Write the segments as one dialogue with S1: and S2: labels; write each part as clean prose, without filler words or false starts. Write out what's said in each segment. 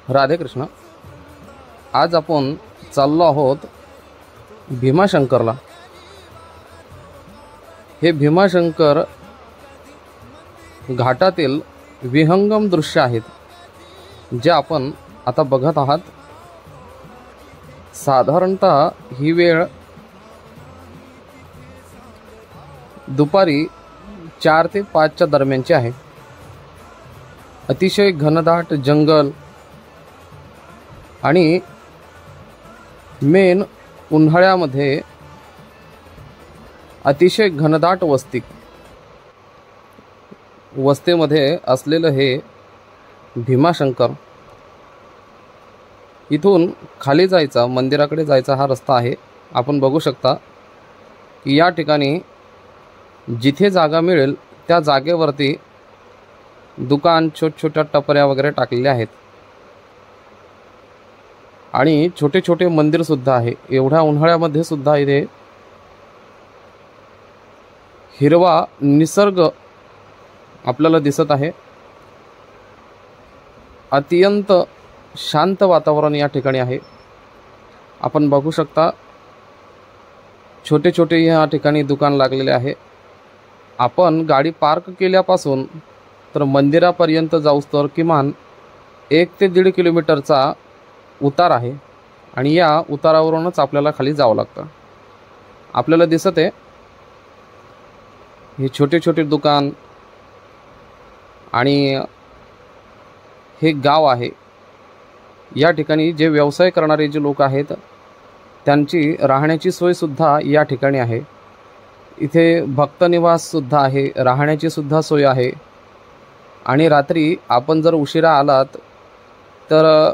S1: राधे कृष्ण। आज आपण चाललो आहोत भीमाशंकरला। हे भीमाशंकर घाटातील विहंगम दृश्य आहेत जे आपण आता बघत आहात। साधारणतः ही वेळ दुपारी 4 ते 5 च्या दरम्यानची आहे। अतिशय घनदाट जंगल आणि मेन उन्हाळ्यामध्ये अतिशय घनदाट वस्तीमध्ये असलेलं हे भीमाशंकर। इथून खाली जायचा, मंदिराकडे जायचा हा रस्ता आहे। आपण बघू शकता की या ठिकाणी जिथे जागा मिळेल त्या जागेवरती दुकान, छोट्या टपऱ्या वगैरे टाकलेल्या आहेत आणि छोटे छोटे मंदिर सुद्धा आहे। एवढ्या उन्हाळ्यामध्ये सुद्धा इथे हिरवा निसर्ग आपल्याला दिसत आहे। अत्यंत शांत वातावरण या ठिकाणी आहे। आपण बघू शकता छोटे छोटे या ठिकाणी दुकान लागलेले आहे। आपण गाडी पार्क केल्यापासून तर मंदिरापर्यंत जाऊस तर किमान 1 ते 1.5 किलोमीटरचा उतार आहे आणि या उतारावरूनच आपल्याला खाली जावं लागतं। आपल्याला दिसत आहे हे छोटे छोटे दुकान आणि हे गाव आहे। या ठिकाणी जे व्यवसाय करणारे जे लोक आहेत त्यांची राहण्याची सोय सुद्धा या ठिकाणी आहे। इथे भक्त निवास सुद्धा आहे, राहण्याची सुद्धा सोय आहे आणि रात्री आपण जर उशिरा आलात तर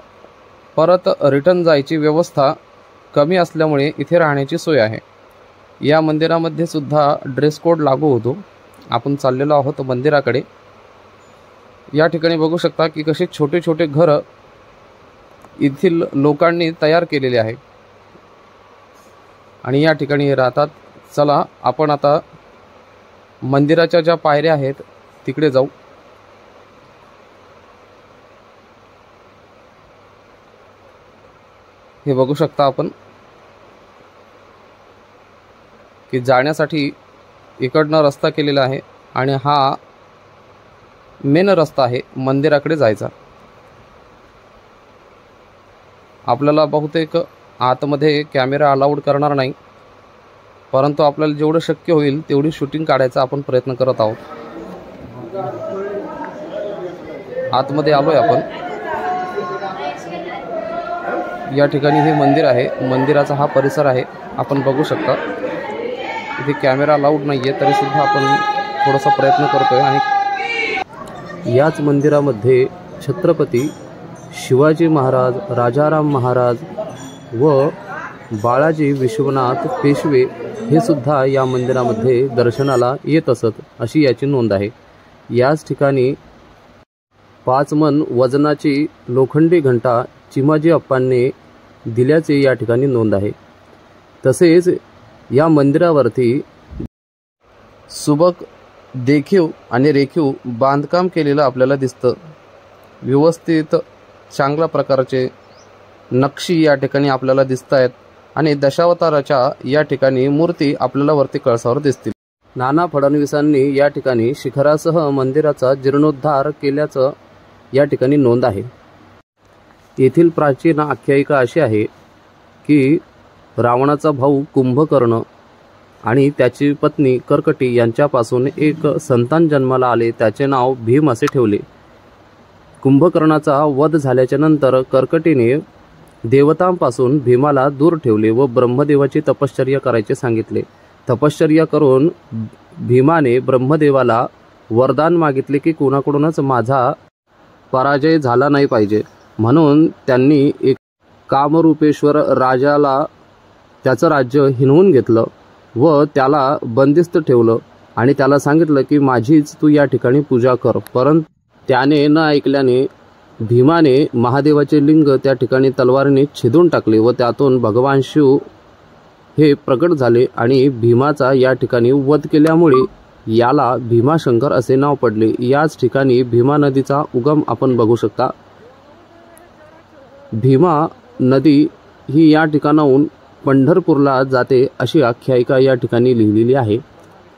S1: परत रिटर्न जायची व्यवस्था कमी असल्यामुळे इथे राहण्याची सोय आहे। या मंदिरामध्ये सुद्धा ड्रेस कोड लागू होतो। आपण चाललेलो आहोत मंदिराकडे। या ठिकाणी बघू शकता की कसे छोटे छोटे घर येथील लोकांनी तयार केलेले आहे आणि या ठिकाणी राहतात। चला आपण आता मंदिराच्या ज्या पायऱ्या आहेत तिकडे जाऊ। हे बघू शकता आपण की जाण्यासाठी इकडनं रस्ता केलेला आहे आणि हा मेन रस्ता आहे मंदिराकडे जायचा। आपल्याला बहुतेक आतमध्ये कॅमेरा अलाउड करणार नाही, परंतु आपल्याला जेवढं शक्य होईल तेवढी शूटिंग काढायचा आपण प्रयत्न करत आहोत। आतमध्ये आलोय आपण। या ठिकाणी हे मंदिर आहे, मंदिराचा हा परिसर आहे। आपण बघू शकता इथे कॅमेरा अलाउड नाही आहे तरी सुद्धा आपण थोडासा प्रयत्न करतोय आणि याच मंदिरामध्ये छत्रपती शिवाजी महाराज, राजाराम महाराज व बाळाजी विश्वनाथ पेशवे हे सुद्धा या मंदिरामध्ये दर्शनाला येत असत अशी याची नोंद आहे। याच ठिकाणी 5 मन वजनाची लोखंडी घंटा चिमाजी अप्पांनी दिल्याचे या ठिकाणी नोंद आहे। तसेच या मंदिरावरती सुबक देखीव आणि रेखीव बांधकाम केलेलं आपल्याला दिसतं। व्यवस्थित चांगल्या प्रकारचे नक्षी या ठिकाणी आपल्याला दिसत आहेत आणि दशावताराच्या या ठिकाणी मूर्ती आपल्याला वरती कळसावर दिसतील। नाना फडणवीसांनी या ठिकाणी शिखरासह मंदिराचा जीर्णोद्धार केल्याचं या ठिकाणी नोंद आहे। येथील प्राचीन आख्यायिका अशी आहे की रावणाचा भाऊ कुंभकर्ण आणि त्याची पत्नी कर्कटी यांच्यापासून एक संतान जन्माला आले, त्याचे नाव भीम असे ठेवले। कुंभकर्णाचा वध झाल्याच्या नंतर कर्कटीने देवतांपासून भीमाला दूर ठेवले व ब्रह्मदेवाची तपश्चर्या करायचे सांगितले। तपश्चर्या करून भीमाने ब्रह्मदेवाला वरदान मागितले की कोणाकडूनच माझा पराजय झाला नाही पाहिजे, म्हणून त्यांनी एक कामरूपेश्वर राजाला त्याचं राज्य हिनवून घेतलं व त्याला बंदिस्त ठेवलं आणि त्याला सांगितलं की माझीच तू या ठिकाणी पूजा कर। परंतु त्याने न ऐकल्याने भीमाने महादेवाचे लिंग त्या ठिकाणी तलवारीने छेदून टाकले व त्यातून भगवान शिव हे प्रकट झाले आणि भीमाचा या ठिकाणी वध केल्यामुळे याला भीमाशंकर असे नाव पडले। याच ठिकाणी भीमा नदीचा उगम आपण बघू शकता। भीमा नदी ही या ठिकाणाहून पंढरपूरला जाते अशी आख्यायिका या ठिकाणी लिहिलेली आहे।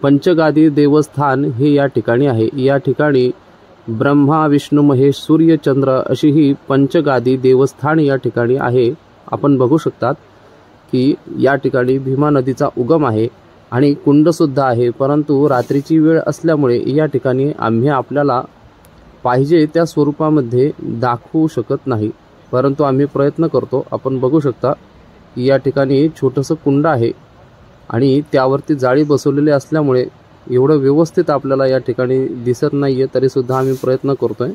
S1: पंचगादी देवस्थान हे या ठिकाणी आहे। या ठिकाणी ब्रह्मा विष्णू महेश सूर्य चंद्र अशी ही पंचगादी देवस्थान या ठिकाणी आहे। आपण बघू शकतात की या ठिकाणी भीमा नदीचा उगम आहे आणि कुंडसुद्धा आहे, परंतु रात्रीची वेळ असल्यामुळे या ठिकाणी आम्ही आपल्याला पाहिजे त्या स्वरूपामध्ये दाखवू शकत नाही, परंतु आम्ही प्रयत्न करतो। आपण बघू शकता या ठिकाणी छोटंसं कुंड आहे आणि त्यावरती जाळी बसवलेली असल्यामुळे एवढं व्यवस्थित आपल्याला या ठिकाणी दिसत नाहीये, तरी सुद्धा आम्ही प्रयत्न करतोय।